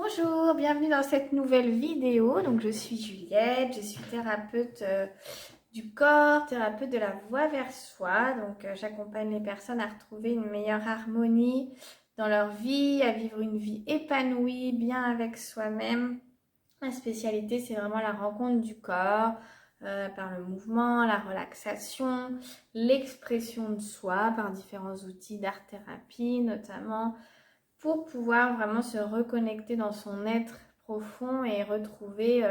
Bonjour, bienvenue dans cette nouvelle vidéo. Donc je suis Juliette, je suis thérapeute du corps, thérapeute de la voie vers soi. Donc j'accompagne les personnes à retrouver une meilleure harmonie dans leur vie, à vivre une vie épanouie, bien avec soi-même. Ma spécialité, c'est vraiment la rencontre du corps par le mouvement, la relaxation, l'expression de soi par différents outils d'art-thérapie notamment, pour pouvoir vraiment se reconnecter dans son être profond et retrouver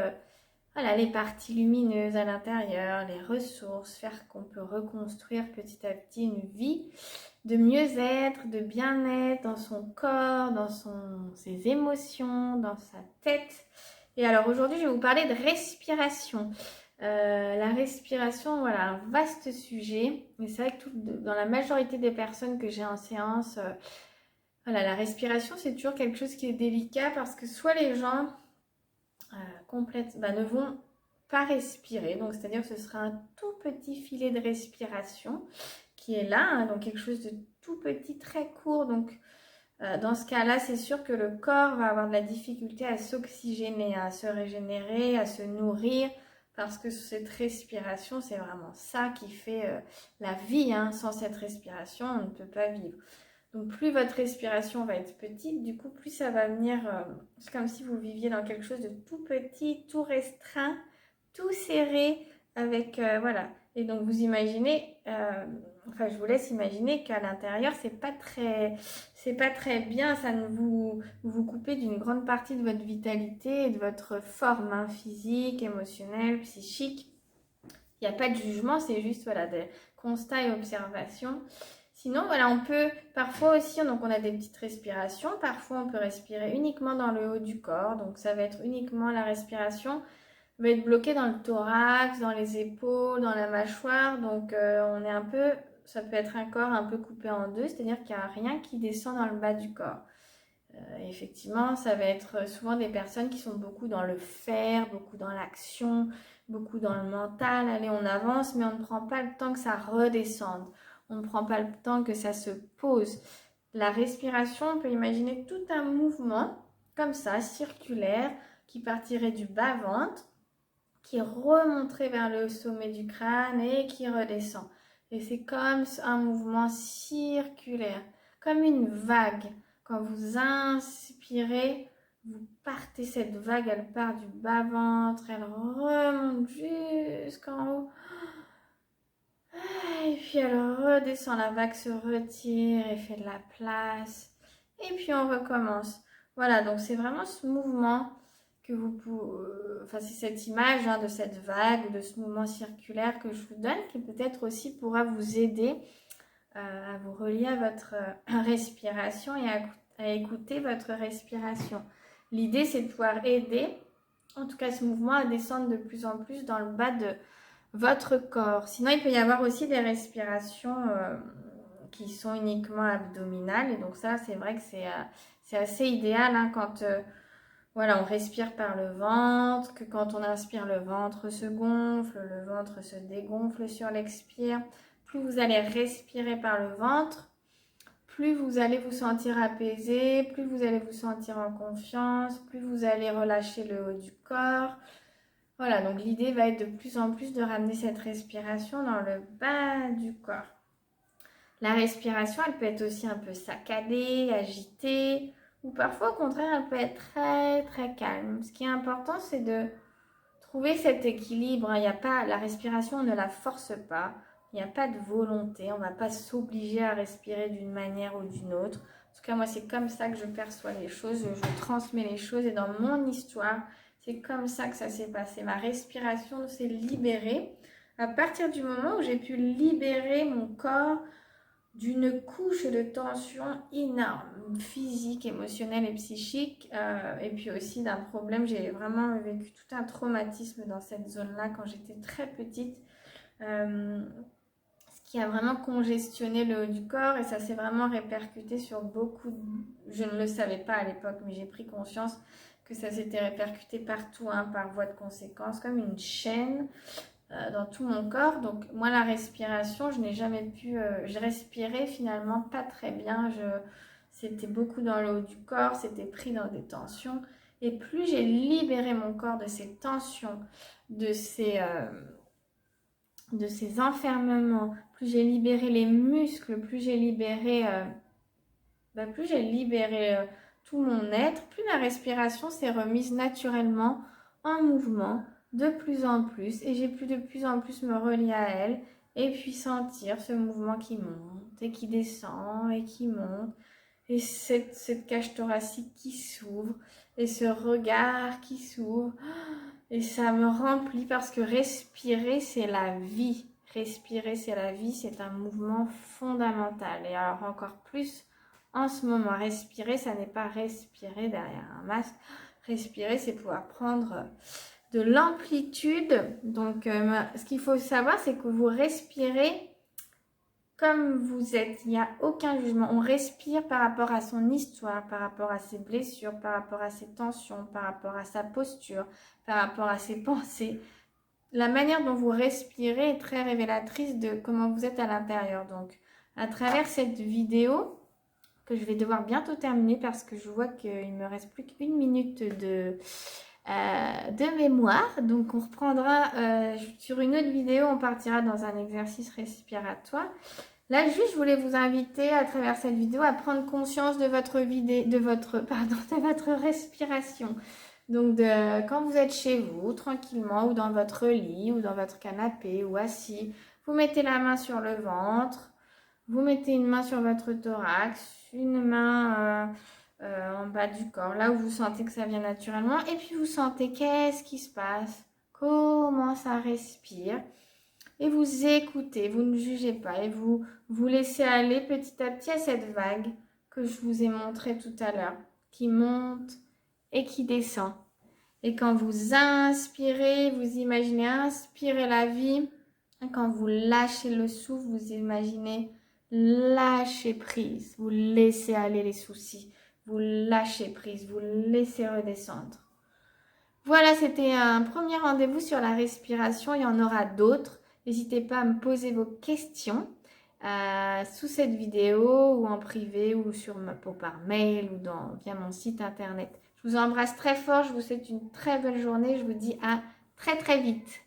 voilà, les parties lumineuses à l'intérieur, les ressources, faire qu'on peut reconstruire petit à petit une vie de mieux-être, de bien-être dans son corps, ses émotions, dans sa tête. Et alors aujourd'hui, je vais vous parler de respiration. La respiration, voilà, un vaste sujet. Mais c'est vrai que dans la majorité des personnes que j'ai en séance, voilà, la respiration, c'est toujours quelque chose qui est délicat parce que soit les gens ne vont pas respirer, donc c'est-à-dire que ce sera un tout petit filet de respiration qui est là, hein, donc quelque chose de tout petit, très court. Donc dans ce cas-là, c'est sûr que le corps va avoir de la difficulté à s'oxygéner, à se régénérer, à se nourrir, parce que cette respiration, c'est vraiment ça qui fait la vie, hein. Sans cette respiration, on ne peut pas vivre. Donc plus votre respiration va être petite, du coup plus ça va venir, c'est comme si vous viviez dans quelque chose de tout petit, tout restreint, tout serré, avec, voilà. Et donc vous imaginez, je vous laisse imaginer qu'à l'intérieur c'est pas très bien, ça ne vous coupez d'une grande partie de votre vitalité et de votre forme, hein, physique, émotionnelle, psychique. Il n'y a pas de jugement, c'est juste voilà, des constats et observations. Sinon, voilà, on peut parfois aussi, donc on a des petites respirations. Parfois, on peut respirer uniquement dans le haut du corps. Donc, ça va être uniquement la respiration va être bloquée dans le thorax, dans les épaules, dans la mâchoire. Donc, on est un peu, ça peut être un corps un peu coupé en deux, c'est-à-dire qu'il n'y a rien qui descend dans le bas du corps. Effectivement, ça va être souvent des personnes qui sont beaucoup dans le faire, beaucoup dans l'action, beaucoup dans le mental. Allez, on avance, mais on ne prend pas le temps que ça redescende. On ne prend pas le temps que ça se pose. La respiration, on peut imaginer tout un mouvement comme ça, circulaire, qui partirait du bas-ventre, qui remonterait vers le sommet du crâne et qui redescend. Et c'est comme un mouvement circulaire, comme une vague. Quand vous inspirez, vous partez, cette vague, elle part du bas-ventre, elle remonte jusqu'en haut. Et puis elle redescend, la vague se retire et fait de la place. Et puis on recommence. Voilà, donc c'est vraiment ce mouvement que vous pouvez... c'est cette image, hein, de cette vague, de ce mouvement circulaire que je vous donne, qui peut-être aussi pourra vous aider à vous relier à votre respiration et à écouter votre respiration. L'idée, c'est de pouvoir aider, en tout cas ce mouvement, à descendre de plus en plus dans le bas de votre corps. Sinon, il peut y avoir aussi des respirations qui sont uniquement abdominales. Et donc ça, c'est vrai que c'est assez idéal, hein, quand voilà, on respire par le ventre, que quand on inspire, le ventre se gonfle, le ventre se dégonfle sur l'expire. Plus vous allez respirer par le ventre, plus vous allez vous sentir apaisé, plus vous allez vous sentir en confiance, plus vous allez relâcher le haut du corps. Voilà, donc l'idée va être de plus en plus de ramener cette respiration dans le bas du corps. La respiration, elle peut être aussi un peu saccadée, agitée, ou parfois au contraire, elle peut être très très calme. Ce qui est important, c'est de trouver cet équilibre. Il y a pas, la respiration, on ne la force pas. Il n'y a pas de volonté. On ne va pas s'obliger à respirer d'une manière ou d'une autre. En tout cas, moi, c'est comme ça que je perçois les choses. Je transmets les choses. Et dans mon histoire, c'est comme ça que ça s'est passé. Ma respiration s'est libérée à partir du moment où j'ai pu libérer mon corps d'une couche de tension énorme, physique, émotionnelle et psychique, et puis aussi d'un problème. J'ai vraiment vécu tout un traumatisme dans cette zone-là quand j'étais très petite, ce qui a vraiment congestionné le haut du corps, et ça s'est vraiment répercuté sur beaucoup Je ne le savais pas à l'époque, mais j'ai pris conscience que ça s'était répercuté partout, hein, par voie de conséquence, comme une chaîne dans tout mon corps. Donc moi, la respiration, je n'ai jamais pu, je respirais finalement pas très bien, c'était beaucoup dans le haut du corps, c'était pris dans des tensions, Et plus j'ai libéré mon corps de ces tensions, de ces enfermements, plus j'ai libéré les muscles, plus j'ai libéré, tout mon être, plus ma respiration s'est remise naturellement en mouvement de plus en plus. Et j'ai pu de plus en plus me relier à elle et puis sentir ce mouvement qui monte et qui descend et qui monte. Et cette cage thoracique qui s'ouvre et ce regard qui s'ouvre. Et ça me remplit parce que respirer, c'est la vie. Respirer, c'est la vie, c'est un mouvement fondamental. Et alors encore plus en ce moment, respirer, ça n'est pas respirer derrière un masque. Respirer, c'est pouvoir prendre de l'amplitude. Donc, ce qu'il faut savoir, c'est que vous respirez comme vous êtes. Il n'y a aucun jugement. On respire par rapport à son histoire, par rapport à ses blessures, par rapport à ses tensions, par rapport à sa posture, par rapport à ses pensées. La manière dont vous respirez est très révélatrice de comment vous êtes à l'intérieur. Donc, à travers cette vidéo, que je vais devoir bientôt terminer parce que je vois qu'il me reste plus qu'une minute de mémoire. Donc, on reprendra sur une autre vidéo, on partira dans un exercice respiratoire. Là, juste, je voulais vous inviter à travers cette vidéo à prendre conscience de votre respiration. Donc, quand vous êtes chez vous, tranquillement, ou dans votre lit, ou dans votre canapé, ou assis, vous mettez la main sur le ventre, vous mettez une main sur votre thorax, une main en bas du corps, là où vous sentez que ça vient naturellement, et puis vous sentez qu'est-ce qui se passe, comment ça respire. Et vous écoutez, vous ne jugez pas et vous laissez aller petit à petit à cette vague que je vous ai montrée tout à l'heure, qui monte et qui descend. Et quand vous inspirez, vous imaginez inspirer la vie. Et quand vous lâchez le souffle, vous imaginez lâcher prise. Vous laissez aller les soucis. Vous lâchez prise, vous laissez redescendre. Voilà, c'était un premier rendez-vous sur la respiration. Il y en aura d'autres. N'hésitez pas à me poser vos questions sous cette vidéo ou en privé ou par mail ou via mon site internet. Je vous embrasse très fort. Je vous souhaite une très belle journée. Je vous dis à très très vite.